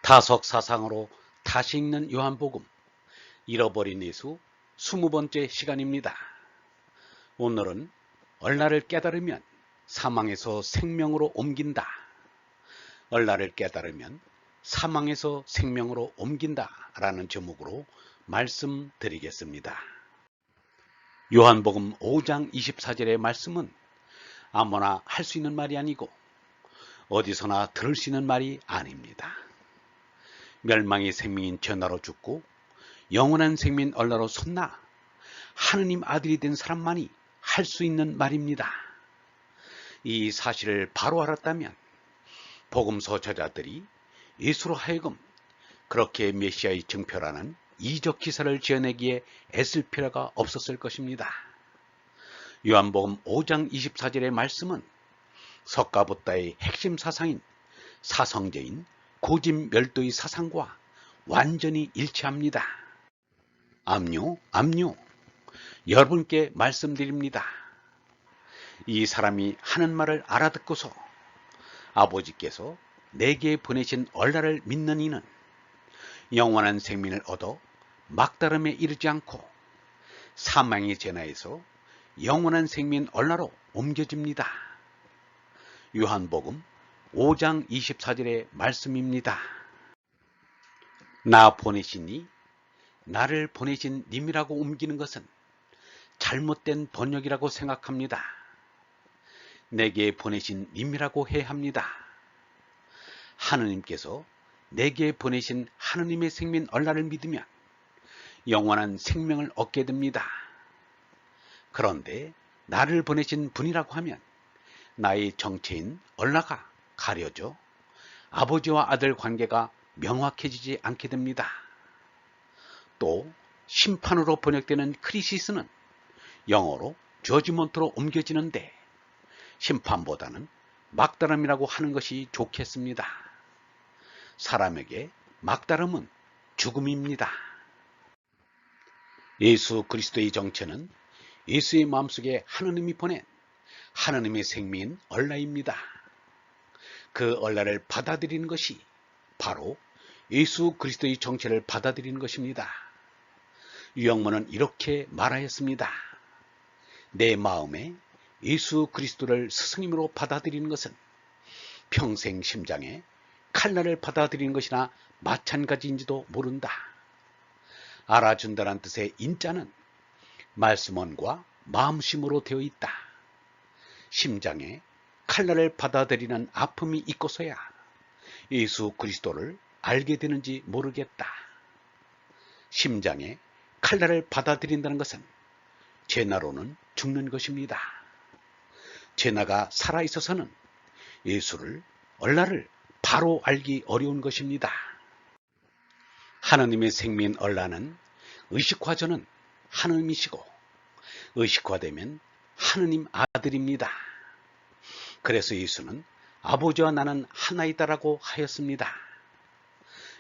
다석 사상으로 다시 읽는 요한복음 잃어버린 예수 20번째 시간입니다. 오늘은 얼라를 깨달으면 사망에서 생명으로 옮긴다. 얼라를 깨달으면 사망에서 생명으로 옮긴다 라는 제목으로 말씀드리겠습니다. 요한복음 5장 24절의 말씀은 아무나 할 수 있는 말이 아니고 어디서나 들을 수 있는 말이 아닙니다. 멸망의 생명인 전하로 죽고 영원한 생명인 얼라로 섰나 하느님 아들이 된 사람만이 할 수 있는 말입니다. 이 사실을 바로 알았다면 복음서 저자들이 예수로 하여금 그렇게 메시아의 증표라는 이적 기사를 지어내기에 애쓸 필요가 없었을 것입니다. 요한복음 5장 24절의 말씀은 석가부다의 핵심 사상인 사성제인 고진멸도의 사상과 완전히 일치합니다. 압류, 여러분께 말씀드립니다. 이 사람이 하는 말을 알아듣고서 아버지께서 내게 보내신 얼라를 믿는 이는 영원한 생명을 얻어 막다름에 이르지 않고 사망의 제나에서 영원한 생명인 얼라로 옮겨집니다. 요한복음 5장 24절의 말씀입니다. 나 보내시니 나를 보내신 님이라고 옮기는 것은 잘못된 번역이라고 생각합니다. 내게 보내신 님이라고 해야 합니다. 하느님께서 내게 보내신 하느님의 생명 얼라를 믿으면 영원한 생명을 얻게 됩니다. 그런데 나를 보내신 분이라고 하면 나의 정체인 얼라가 가려져 아버지와 아들 관계가 명확해지지 않게 됩니다. 또 심판으로 번역되는 크리시스는 영어로 저지먼트로 옮겨지는데 심판보다는 막다름이라고 하는 것이 좋겠습니다. 사람에게 막다름은 죽음입니다. 예수 그리스도의 정체는 예수의 마음속에 하느님이 보낸 하느님의 생명인 얼라입니다. 그 얼라를 받아들이는 것이 바로 예수 그리스도의 정체를 받아들이는 것입니다. 유영모는 이렇게 말하였습니다. 내 마음에 예수 그리스도를 스승님으로 받아들이는 것은 평생 심장에 칼날을 받아들이는 것이나 마찬가지인지도 모른다. 알아준다는 뜻의 인자는 말씀원과 마음심으로 되어 있다. 심장에 칼날을 받아들이는 아픔이 있고서야 예수 그리스도를 알게 되는지 모르겠다. 심장에 칼날을 받아들인다는 것은 제나로는 죽는 것입니다. 제나가 살아있어서는 예수를 얼라를 바로 알기 어려운 것입니다. 하느님의 생명인 얼라는 의식화전은 하느님이시고 의식화되면 하느님 아들입니다. 그래서 예수는 아버지와 나는 하나이다라고 하였습니다.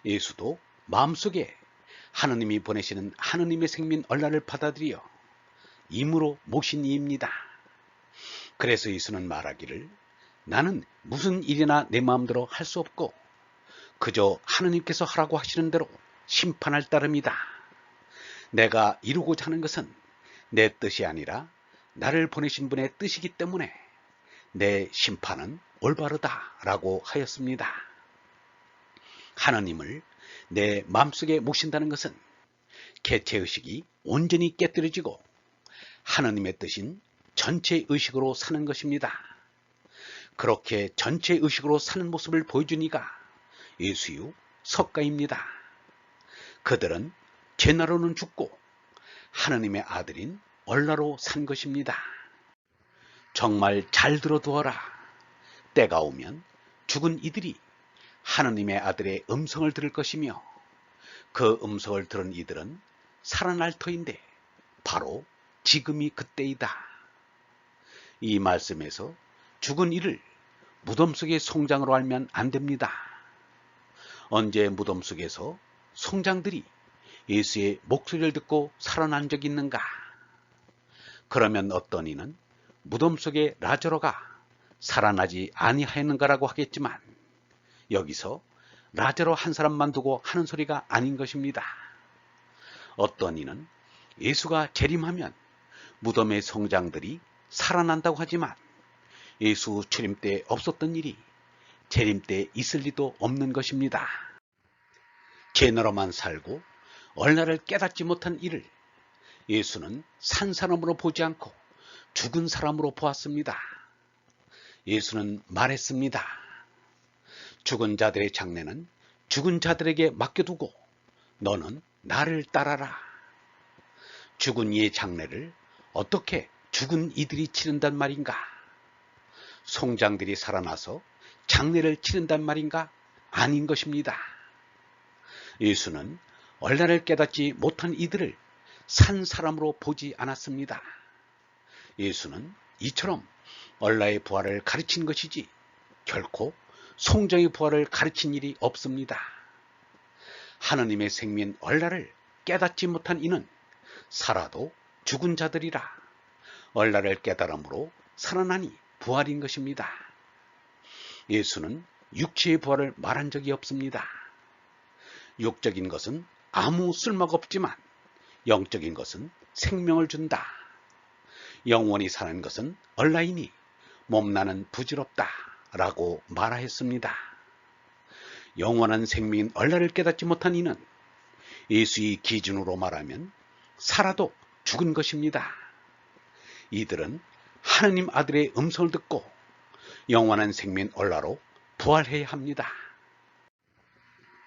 예수도 마음속에 하느님이 보내시는 하느님의 생명 얼라를 받아들여 임으로 모신 이입니다. 그래서 예수는 말하기를 나는 무슨 일이나 내 마음대로 할 수 없고 그저 하느님께서 하라고 하시는 대로 심판할 따름이다. 내가 이루고자 하는 것은 내 뜻이 아니라 나를 보내신 분의 뜻이기 때문에 내 심판은 올바르다 라고 하였습니다. 하느님을 내 마음속에 모신다는 것은 개체의식이 온전히 깨뜨려지고 하느님의 뜻인 전체의식으로 사는 것입니다. 그렇게 전체의식으로 사는 모습을 보여준 이가 예수유 석가입니다. 그들은 제나로는 죽고 하느님의 아들인 얼라로 산 것입니다. 정말 잘 들어두어라. 때가 오면 죽은 이들이 하느님의 아들의 음성을 들을 것이며 그 음성을 들은 이들은 살아날 터인데 바로 지금이 그때이다. 이 말씀에서 죽은 이를 무덤 속의 송장으로 알면 안 됩니다. 언제 무덤 속에서 송장들이 예수의 목소리를 듣고 살아난 적이 있는가? 그러면 어떤 이는 무덤 속의 라자로가 살아나지 아니하였는가라고 하겠지만 여기서 라자로 한 사람만 두고 하는 소리가 아닌 것입니다. 어떤 이는 예수가 재림하면 무덤의 성장들이 살아난다고 하지만 예수 출임 때 없었던 일이 재림 때 있을 리도 없는 것입니다. 죄너로만 살고 얼라를 깨닫지 못한 이를 예수는 산 사람으로 보지 않고 죽은 사람으로 보았습니다. 예수는 말했습니다. 죽은 자들의 장례는 죽은 자들에게 맡겨두고 너는 나를 따라라. 죽은 이의 장례를 어떻게 죽은 이들이 치른단 말인가? 송장들이 살아나서 장례를 치른단 말인가? 아닌 것입니다. 예수는 얼라를 깨닫지 못한 이들을 산 사람으로 보지 않았습니다. 예수는 이처럼 얼라의 부활을 가르친 것이지 결코 송장의 부활을 가르친 일이 없습니다. 하느님의 생민 얼라를 깨닫지 못한 이는 살아도 죽은 자들이라 얼라를 깨달음으로 살아나니 부활인 것입니다. 예수는 육체의 부활을 말한 적이 없습니다. 육적인 것은 아무 쓸모가 없지만 영적인 것은 생명을 준다. 영원히 사는 것은 얼라이니 몸나는 부질없다 라고 말하였습니다. 영원한 생명인 얼라를 깨닫지 못한 이는 예수의 기준으로 말하면 살아도 죽은 것입니다. 이들은 하느님 아들의 음성을 듣고 영원한 생명인 얼라로 부활해야 합니다.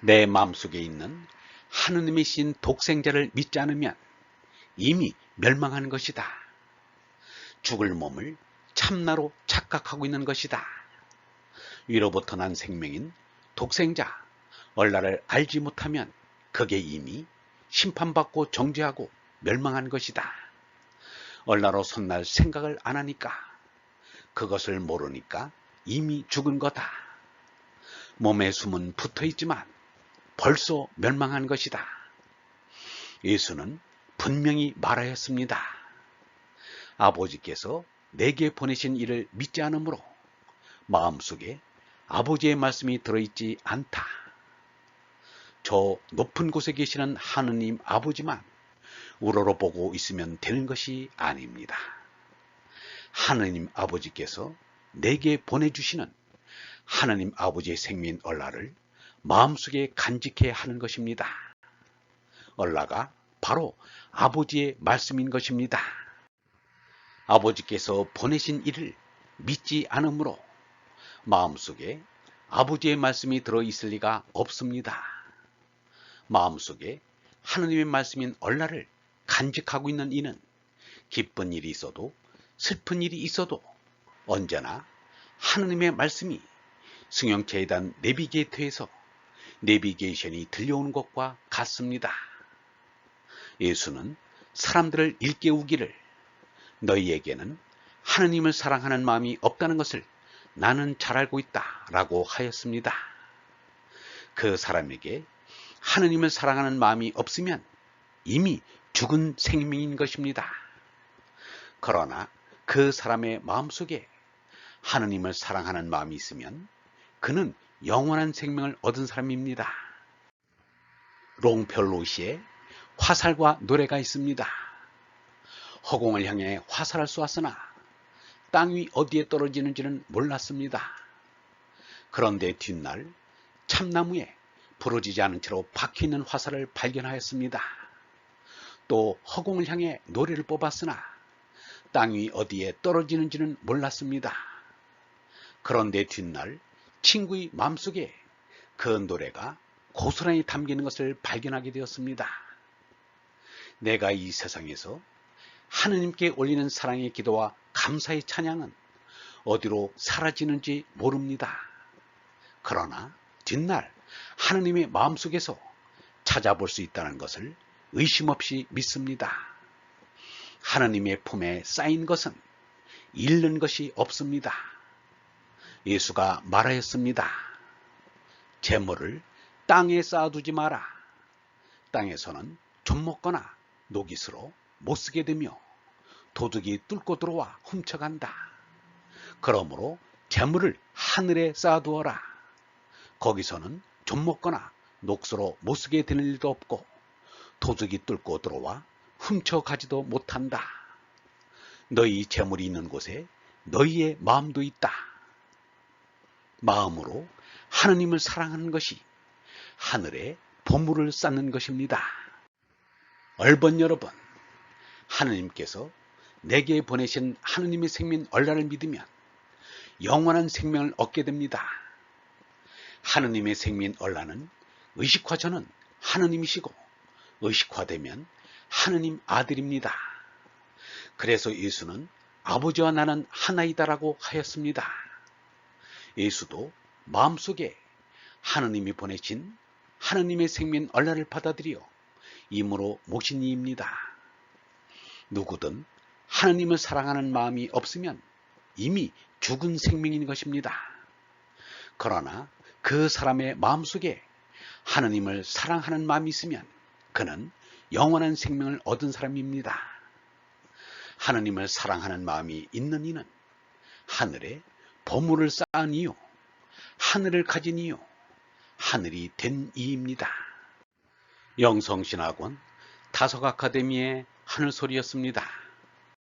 내 마음속에 있는 하느님의 신 독생자를 믿지 않으면 이미 멸망하는 것이다. 죽을 몸을 참나로 착각하고 있는 것이다. 위로부터 난 생명인 독생자 얼라를 알지 못하면 그게 이미 심판받고 정죄하고 멸망한 것이다. 얼라로 선날 생각을 안 하니까, 그것을 모르니까 이미 죽은 거다. 몸에 숨은 붙어 있지만 벌써 멸망한 것이다. 예수는 분명히 말하였습니다. 아버지께서 내게 보내신 이를 믿지 않으므로 마음속에 아버지의 말씀이 들어있지 않다. 저 높은 곳에 계시는 하느님 아버지만 우러러보고 있으면 되는 것이 아닙니다. 하느님 아버지께서 내게 보내주시는 하느님 아버지의 생민 얼라를 마음속에 간직해야 하는 것입니다. 얼라가 바로 아버지의 말씀인 것입니다. 아버지께서 보내신 이를 믿지 않으므로 마음속에 아버지의 말씀이 들어있을 리가 없습니다. 마음속에 하느님의 말씀인 얼라를 간직하고 있는 이는 기쁜 일이 있어도 슬픈 일이 있어도 언제나 하느님의 말씀이 승용차에단 내비게이터에서 내비게이션이 들려오는 것과 같습니다. 예수는 사람들을 일깨우기를 너희에게는 하느님을 사랑하는 마음이 없다는 것을 나는 잘 알고 있다 라고 하였습니다. 그 사람에게 하느님을 사랑하는 마음이 없으면 이미 죽은 생명인 것입니다. 그러나 그 사람의 마음속에 하느님을 사랑하는 마음이 있으면 그는 영원한 생명을 얻은 사람입니다. 롱펠로시에 화살과 노래가 있습니다. 허공을 향해 화살을 쏘았으나 땅 위 어디에 떨어지는지는 몰랐습니다. 그런데 뒷날 참나무에 부러지지 않은 채로 박혀있는 화살을 발견하였습니다. 또 허공을 향해 노래를 뽑았으나 땅 위 어디에 떨어지는지는 몰랐습니다. 그런데 뒷날 친구의 마음속에 그 노래가 고스란히 담기는 것을 발견하게 되었습니다. 내가 이 세상에서 하느님께 올리는 사랑의 기도와 감사의 찬양은 어디로 사라지는지 모릅니다. 그러나 뒷날 하느님의 마음속에서 찾아볼 수 있다는 것을 의심 없이 믿습니다. 하느님의 품에 쌓인 것은 잃는 것이 없습니다. 예수가 말하였습니다. 재물을 땅에 쌓아두지 마라. 땅에서는 좀 먹거나 노깃으로 못쓰게 되며 도둑이 뚫고 들어와 훔쳐간다. 그러므로 재물을 하늘에 쌓아두어라. 거기서는 좀 먹거나 녹수로 못쓰게 되는 일도 없고 도둑이 뚫고 들어와 훔쳐가지도 못한다. 너희 재물이 있는 곳에 너희의 마음도 있다. 마음으로 하느님을 사랑하는 것이 하늘에 보물을 쌓는 것입니다. 얼번 여러분, 하느님께서 내게 보내신 하느님의 생명 얼라를 믿으면 영원한 생명을 얻게 됩니다. 하느님의 생명 얼라는 의식화전은 하느님이시고 의식화되면 하느님 아들입니다. 그래서 예수는 아버지와 나는 하나이다라고 하였습니다. 예수도 마음속에 하느님이 보내신 하느님의 생명 얼라를 받아들여 임으로 모신 이입니다. 누구든 하느님을 사랑하는 마음이 없으면 이미 죽은 생명인 것입니다. 그러나 그 사람의 마음속에 하느님을 사랑하는 마음이 있으면 그는 영원한 생명을 얻은 사람입니다. 하느님을 사랑하는 마음이 있는 이는 하늘에 보물을 쌓은 이요 하늘을 가진 이요 하늘이 된 이입니다. 영성신학원 다석아카데미의 하늘소리였습니다.